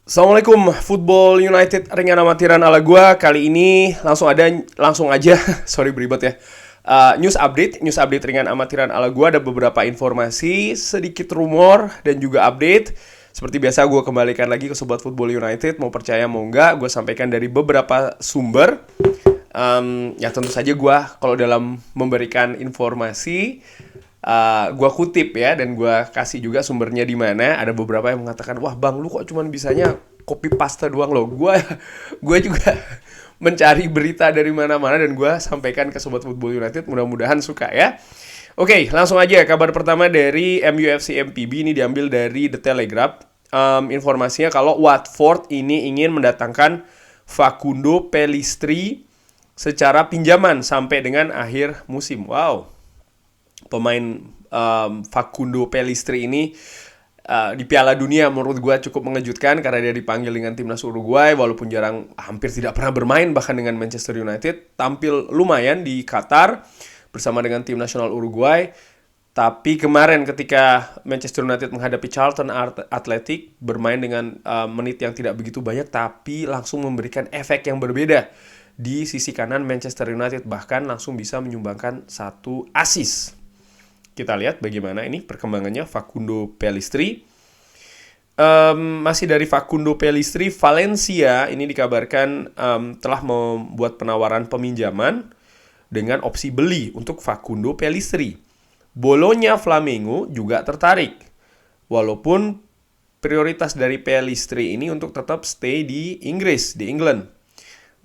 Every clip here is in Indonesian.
Assalamualaikum, Football United ringan amatiran ala gua. Kali ini langsung aja sorry beribet ya. News update ringan amatiran ala gua. Ada beberapa informasi, sedikit rumor dan juga update. Seperti biasa gue kembalikan lagi ke Sobat Football United. Mau percaya mau enggak, gue sampaikan dari beberapa sumber. Ya tentu saja gue kalau dalam memberikan informasi, gue kutip ya, dan gue kasih juga sumbernya di mana. Ada beberapa yang mengatakan, wah bang, lu kok cuman bisanya copy paste doang loh. Gue juga mencari berita dari mana-mana dan gue sampaikan ke Sobat Football United. Mudah-mudahan suka ya. Oke, langsung aja. Kabar pertama dari MUFC MPB ini diambil dari The Telegraph. Informasinya kalau Watford ini ingin mendatangkan Facundo Pellistri secara pinjaman sampai dengan akhir musim. Wow, pemain Facundo Pellistri ini di Piala Dunia menurut gue cukup mengejutkan karena dia dipanggil dengan timnas Uruguay walaupun hampir tidak pernah bermain bahkan dengan Manchester United. Tampil lumayan di Qatar bersama dengan tim nasional Uruguay. Tapi kemarin ketika Manchester United menghadapi Charlton Athletic, bermain dengan menit yang tidak begitu banyak tapi langsung memberikan efek yang berbeda di sisi kanan Manchester United, bahkan langsung bisa menyumbangkan 1 assist. Kita lihat bagaimana ini perkembangannya Facundo Pellistri. Masih dari Facundo Pellistri, Valencia ini dikabarkan telah membuat penawaran peminjaman dengan opsi beli untuk Facundo Pellistri. Bologna Flamengo juga tertarik. Walaupun prioritas dari Pellistri ini untuk tetap stay di Inggris, di England.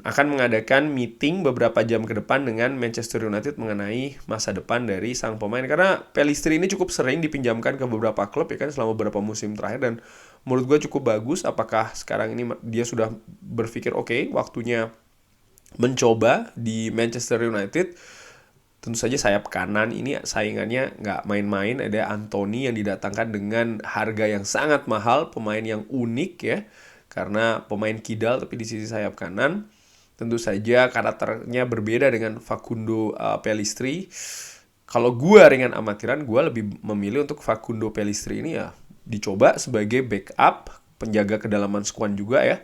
Akan mengadakan meeting beberapa jam ke depan dengan Manchester United mengenai masa depan dari sang pemain. Karena Pellistri ini cukup sering dipinjamkan ke beberapa klub ya kan selama beberapa musim terakhir. Dan menurut gue cukup bagus. Apakah sekarang ini dia sudah berpikir oke, waktunya mencoba di Manchester United. Tentu saja sayap kanan ini saingannya nggak main-main. Ada Anthony yang didatangkan dengan harga yang sangat mahal. Pemain yang unik ya. Karena pemain kidal tapi di sisi sayap kanan. Tentu saja karakternya berbeda dengan Facundo Pellistri. Kalau gue ringan amatiran, gue lebih memilih untuk Facundo Pellistri ini ya dicoba sebagai backup, penjaga kedalaman skuad juga ya.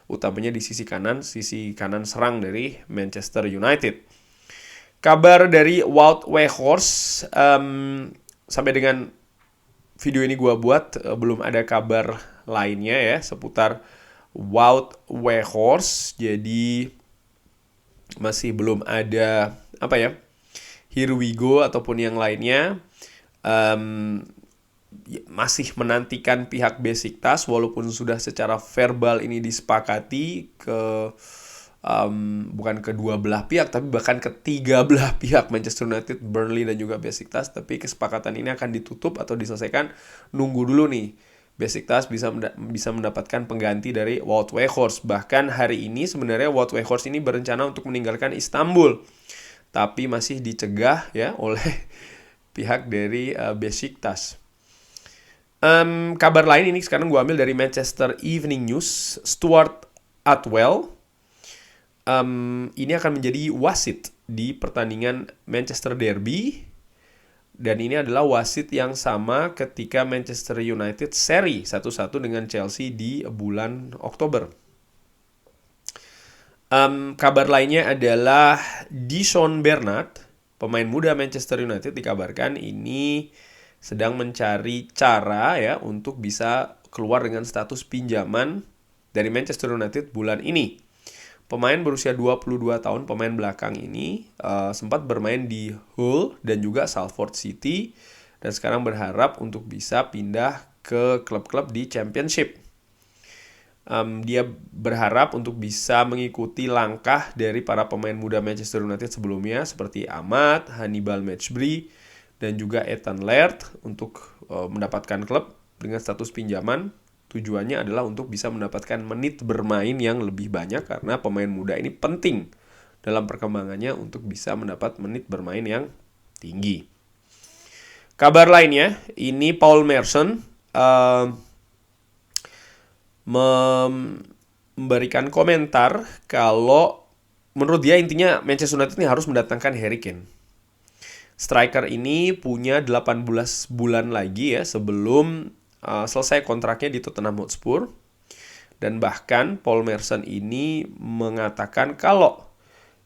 Utamanya di sisi kanan serang dari Manchester United. Kabar dari Wout Weghorst, sampai dengan video ini gue buat belum ada kabar lainnya ya seputar Wout Weghorst. Jadi masih belum ada here we go ataupun yang lainnya. Masih menantikan pihak Besiktas walaupun sudah secara verbal ini disepakati bukan kedua belah pihak tapi bahkan ketiga belah pihak, Manchester United, Burnley dan juga Besiktas. Tapi kesepakatan ini akan ditutup atau diselesaikan. Nunggu dulu nih Besiktas bisa mendapatkan pengganti dari Wout Weghorst. Bahkan hari ini sebenarnya Wout Weghorst ini berencana untuk meninggalkan Istanbul, tapi masih dicegah ya oleh pihak dari Besiktas. Kabar lain ini sekarang gue ambil dari Manchester Evening News. Stuart Atwell ini akan menjadi wasit di pertandingan Manchester Derby. Dan ini adalah wasit yang sama ketika Manchester United seri 1-1 dengan Chelsea di bulan Oktober. Kabar lainnya adalah Dishon Bernard, pemain muda Manchester United, dikabarkan ini sedang mencari cara ya untuk bisa keluar dengan status pinjaman dari Manchester United bulan ini. Pemain berusia 22 tahun, pemain belakang ini sempat bermain di Hull dan juga Salford City dan sekarang berharap untuk bisa pindah ke klub-klub di Championship. Dia berharap untuk bisa mengikuti langkah dari para pemain muda Manchester United sebelumnya seperti Ahmad, Hannibal Mejbri dan juga Ethan Laird untuk mendapatkan klub dengan status pinjaman. Tujuannya adalah untuk bisa mendapatkan menit bermain yang lebih banyak karena pemain muda ini penting dalam perkembangannya untuk bisa mendapat menit bermain yang tinggi. Kabar lainnya, ini Paul Merson memberikan komentar kalau menurut dia intinya Manchester United ini harus mendatangkan Harry Kane. Striker ini punya 18 bulan lagi ya sebelum selesai kontraknya di Tottenham Hotspur. Dan bahkan Paul Merson ini mengatakan kalau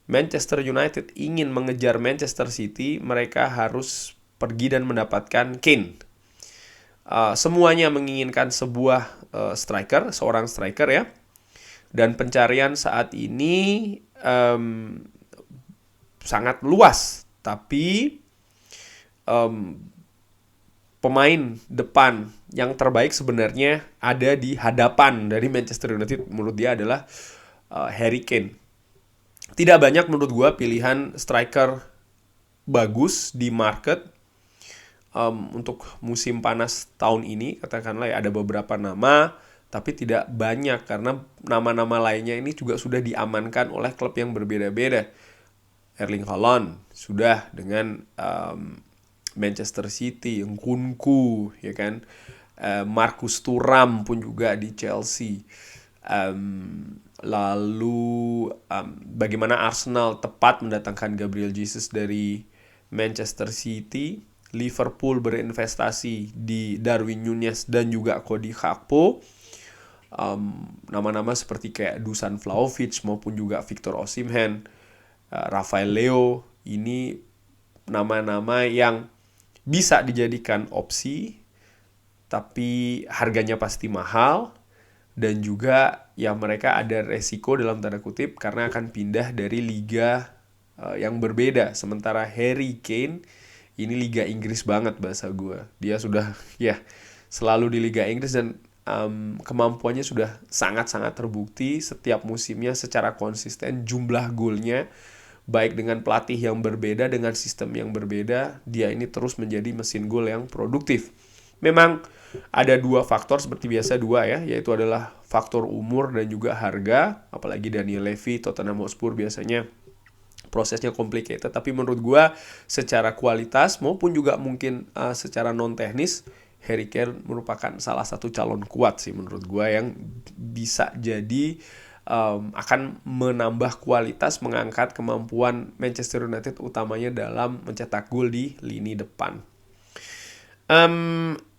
Manchester United ingin mengejar Manchester City, mereka harus pergi dan mendapatkan Kane. Semuanya menginginkan sebuah seorang striker ya. Dan pencarian saat ini sangat luas, tapi pemain depan yang terbaik sebenarnya ada di hadapan dari Manchester United. Menurut dia adalah Harry Kane. Tidak banyak menurut gue pilihan striker bagus di market untuk musim panas tahun ini. Katakanlah ya ada beberapa nama, tapi tidak banyak karena nama-nama lainnya ini juga sudah diamankan oleh klub yang berbeda-beda. Erling Haaland sudah dengan Manchester City, Nkunku, ya kan, Marcus Thuram pun juga di Chelsea. Lalu bagaimana Arsenal tepat mendatangkan Gabriel Jesus dari Manchester City. Liverpool berinvestasi di Darwin Núñez dan juga Cody Gakpo. Nama-nama seperti kayak Dusan Vlahovic maupun juga Victor Osimhen, Rafael Leo, ini nama-nama yang bisa dijadikan opsi, tapi harganya pasti mahal. Dan juga ya mereka ada resiko dalam tanda kutip karena akan pindah dari liga yang berbeda. Sementara Harry Kane ini liga Inggris banget bahasa gue. Dia sudah ya selalu di liga Inggris dan kemampuannya sudah sangat-sangat terbukti setiap musimnya secara konsisten. Jumlah golnya baik dengan pelatih yang berbeda, dengan sistem yang berbeda, dia ini terus menjadi mesin gol yang produktif. Memang ada dua faktor seperti biasa ya, yaitu adalah faktor umur dan juga harga. Apalagi Daniel Levy, Tottenham Hotspur biasanya prosesnya complicated. Tapi menurut gue secara kualitas maupun juga mungkin secara non-teknis, Harry Kane merupakan salah satu calon kuat sih menurut gue yang bisa jadi akan menambah kualitas, mengangkat kemampuan Manchester United utamanya dalam mencetak gol di lini depan.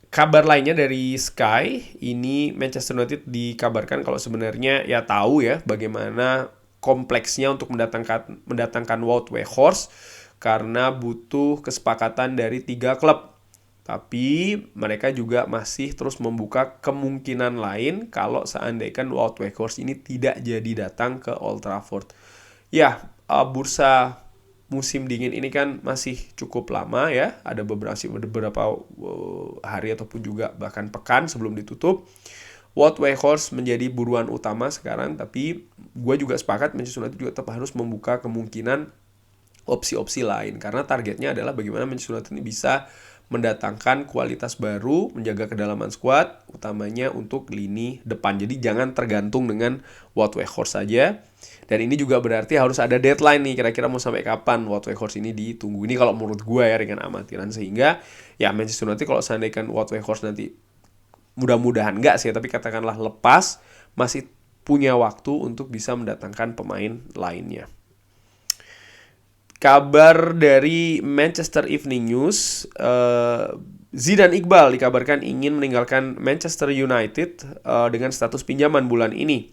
Kabar lainnya dari Sky, ini Manchester United dikabarkan kalau sebenarnya ya tahu ya bagaimana kompleksnya untuk mendatangkan Wout Weghorst karena butuh kesepakatan dari 3 klub. Tapi mereka juga masih terus membuka kemungkinan lain kalau seandainya Wout Weghorst ini tidak jadi datang ke Old Trafford. Ya, bursa musim dingin ini kan masih cukup lama ya. Ada beberapa hari ataupun juga bahkan pekan sebelum ditutup. Wout Weghorst menjadi buruan utama sekarang, tapi gue juga sepakat Manchester United juga tetap harus membuka kemungkinan opsi-opsi lain. Karena targetnya adalah bagaimana Manchester United ini bisa mendatangkan kualitas baru, menjaga kedalaman skuad, utamanya untuk lini depan. Jadi jangan tergantung dengan Wout Weghorst saja. Dan ini juga berarti harus ada deadline nih, kira-kira mau sampai kapan Wout Weghorst ini ditunggu. Ini kalau menurut gue ya dengan amatiran. Sehingga ya Manchester United kalau seandainya Wout Weghorst nanti mudah-mudahan enggak sih, tapi katakanlah lepas, masih punya waktu untuk bisa mendatangkan pemain lainnya. Kabar dari Manchester Evening News, Zidane Iqbal dikabarkan ingin meninggalkan Manchester United dengan status pinjaman bulan ini.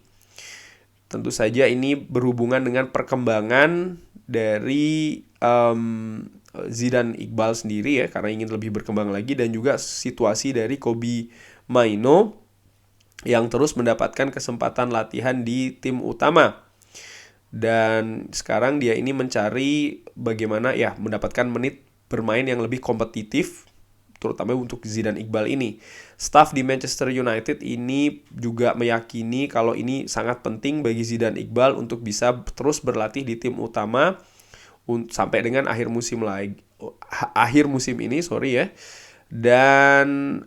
Tentu saja ini berhubungan dengan perkembangan dari Zidane Iqbal sendiri ya, karena ingin lebih berkembang lagi, dan juga situasi dari Kobbie Mainoo yang terus mendapatkan kesempatan latihan di tim utama. Dan sekarang dia ini mencari bagaimana ya mendapatkan menit bermain yang lebih kompetitif, terutama untuk Zidane Iqbal ini. Staff di Manchester United ini juga meyakini kalau ini sangat penting bagi Zidane Iqbal untuk bisa terus berlatih di tim utama sampai dengan akhir musim ini, ya. Dan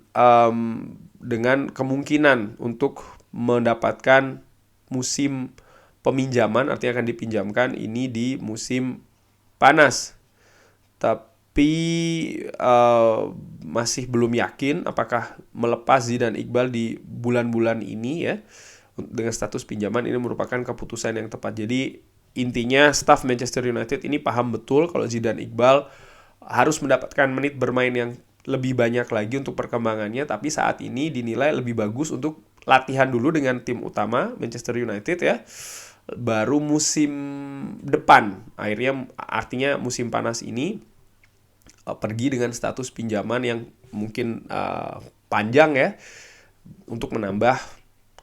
dengan kemungkinan untuk mendapatkan musim peminjaman, artinya akan dipinjamkan ini di musim panas. Tapi masih belum yakin apakah melepas Zidane Iqbal di bulan-bulan ini ya. Dengan status pinjaman ini merupakan keputusan yang tepat. Jadi intinya staf Manchester United ini paham betul kalau Zidane Iqbal harus mendapatkan menit bermain yang lebih banyak lagi untuk perkembangannya, tapi saat ini dinilai lebih bagus untuk latihan dulu dengan tim utama Manchester United ya. Baru musim depan, artinya musim panas ini pergi dengan status pinjaman yang mungkin panjang ya, untuk menambah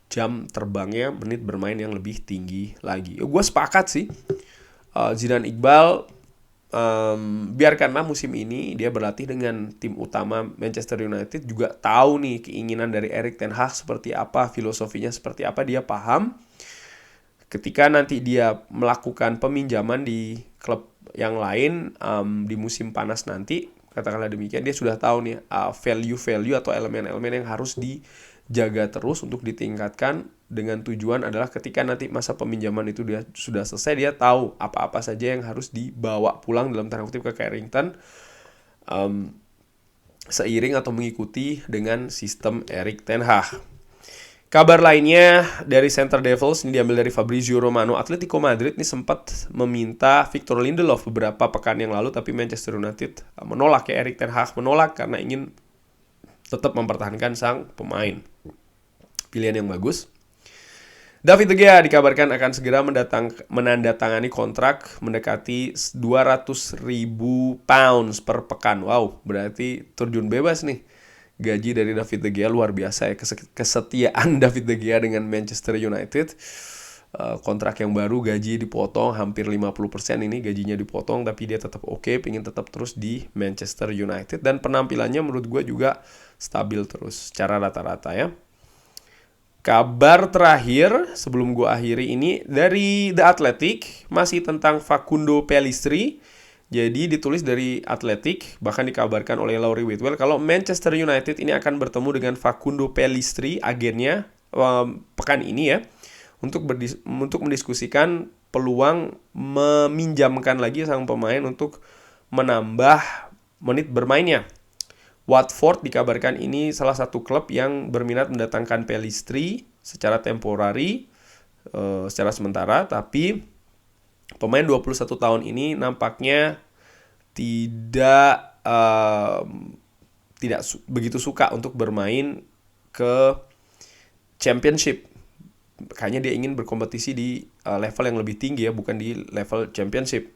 jam terbangnya, menit bermain yang lebih tinggi lagi. Gue sepakat sih, Zidane Iqbal biarkanlah musim ini dia berlatih dengan tim utama Manchester United, juga tahu nih keinginan dari Erik ten Hag seperti apa, filosofinya seperti apa, dia paham. Ketika nanti dia melakukan peminjaman di klub yang lain di musim panas nanti, katakanlah demikian, dia sudah tahu nih value-value atau elemen-elemen yang harus dijaga terus untuk ditingkatkan, dengan tujuan adalah ketika nanti masa peminjaman itu dia sudah selesai, dia tahu apa-apa saja yang harus dibawa pulang dalam tanda kutip ke Carrington, seiring atau mengikuti dengan sistem Erik ten Hag. Kabar lainnya dari Center Devils, ini diambil dari Fabrizio Romano. Atletico Madrid ini sempat meminta Victor Lindelof beberapa pekan yang lalu, tapi Manchester United menolak ya. Erik ten Hag menolak karena ingin tetap mempertahankan sang pemain. Pilihan yang bagus. David De Gea dikabarkan akan segera menandatangani kontrak mendekati 200.000 pounds per pekan. Wow, berarti terjun bebas nih. Gaji dari David De Gea luar biasa ya. Kesetiaan David De Gea dengan Manchester United. Kontrak yang baru, gaji dipotong hampir 50%, ini gajinya dipotong, tapi dia tetap oke, pengen tetap terus di Manchester United. Dan penampilannya menurut gue juga stabil terus secara rata-rata ya. Kabar terakhir sebelum gue akhiri ini dari The Athletic, masih tentang Facundo Pellistri. Jadi ditulis dari Athletic, bahkan dikabarkan oleh Laurie Whitwell kalau Manchester United ini akan bertemu dengan Facundo Pellistri, agennya, pekan ini ya, untuk mendiskusikan peluang meminjamkan lagi sang pemain untuk menambah menit bermainnya. Watford dikabarkan ini salah satu klub yang berminat mendatangkan Pellistri secara temporari, secara sementara, tapi pemain 21 tahun ini nampaknya tidak begitu suka untuk bermain ke Championship. Kayaknya dia ingin berkompetisi di level yang lebih tinggi ya, bukan di level Championship.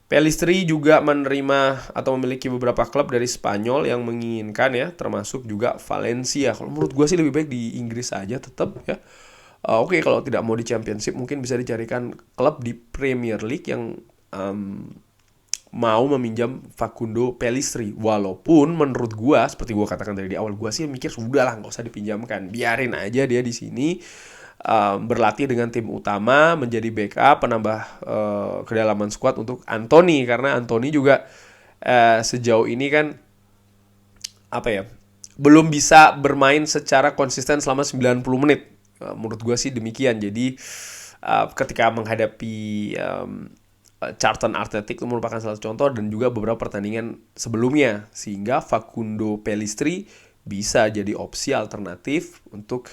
Pellistri juga menerima atau memiliki beberapa klub dari Spanyol yang menginginkan ya, termasuk juga Valencia. Kalau menurut gue sih lebih baik di Inggris aja tetap ya. Oke, kalau tidak mau di Championship mungkin bisa dicarikan klub di Premier League yang mau meminjam Facundo Pellistri. Walaupun menurut gue, seperti gue katakan tadi di awal, gue sih mikir sudah lah, nggak usah dipinjamkan, biarin aja dia di sini berlatih dengan tim utama, menjadi backup, penambah kedalaman squad untuk Anthony, karena Anthony juga sejauh ini kan belum bisa bermain secara konsisten selama 90 menit. Menurut gue sih demikian. Jadi ketika menghadapi Charlton Athletic itu merupakan salah satu contoh, dan juga beberapa pertandingan sebelumnya, sehingga Facundo Pellistri bisa jadi opsi alternatif untuk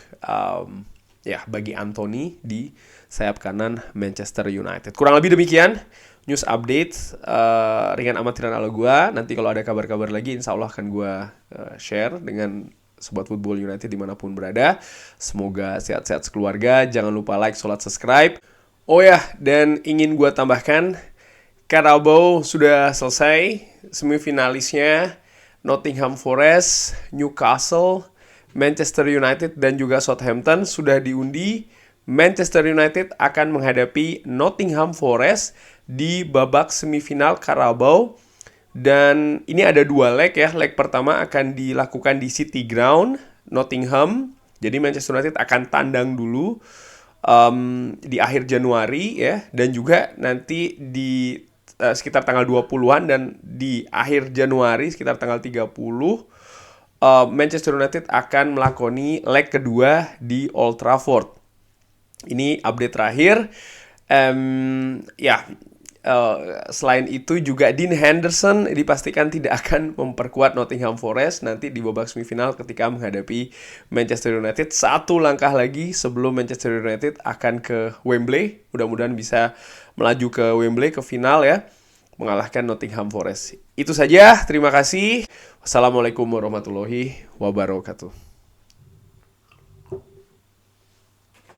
bagi Anthony di sayap kanan Manchester United. Kurang lebih demikian news update ringan amatiran ala gue. Nanti kalau ada kabar-kabar lagi, insya Allah akan gue share dengan Sobat Football United dimanapun berada. Semoga sehat-sehat sekeluarga. Jangan lupa like, sholat, subscribe. Oh ya, dan ingin gue tambahkan, Carabao sudah selesai. Semifinalisnya Nottingham Forest, Newcastle, Manchester United, dan juga Southampton sudah diundi. Manchester United akan menghadapi Nottingham Forest di babak semifinal Carabao. Dan ini ada 2 leg ya. Leg pertama akan dilakukan di City Ground, Nottingham. Jadi Manchester United akan tandang dulu di akhir Januari ya. Dan juga nanti di sekitar tanggal 20-an, dan di akhir Januari sekitar tanggal 30 Manchester United akan melakoni leg kedua di Old Trafford. Ini update terakhir. Selain itu juga Dean Henderson dipastikan tidak akan memperkuat Nottingham Forest nanti di babak semifinal ketika menghadapi Manchester United. 1 langkah lagi sebelum Manchester United akan ke Wembley. Mudah-mudahan bisa melaju ke Wembley ke final ya. mengalahkan Nottingham Forest. Itu saja, terima kasih. Wassalamualaikum warahmatullahi wabarakatuh.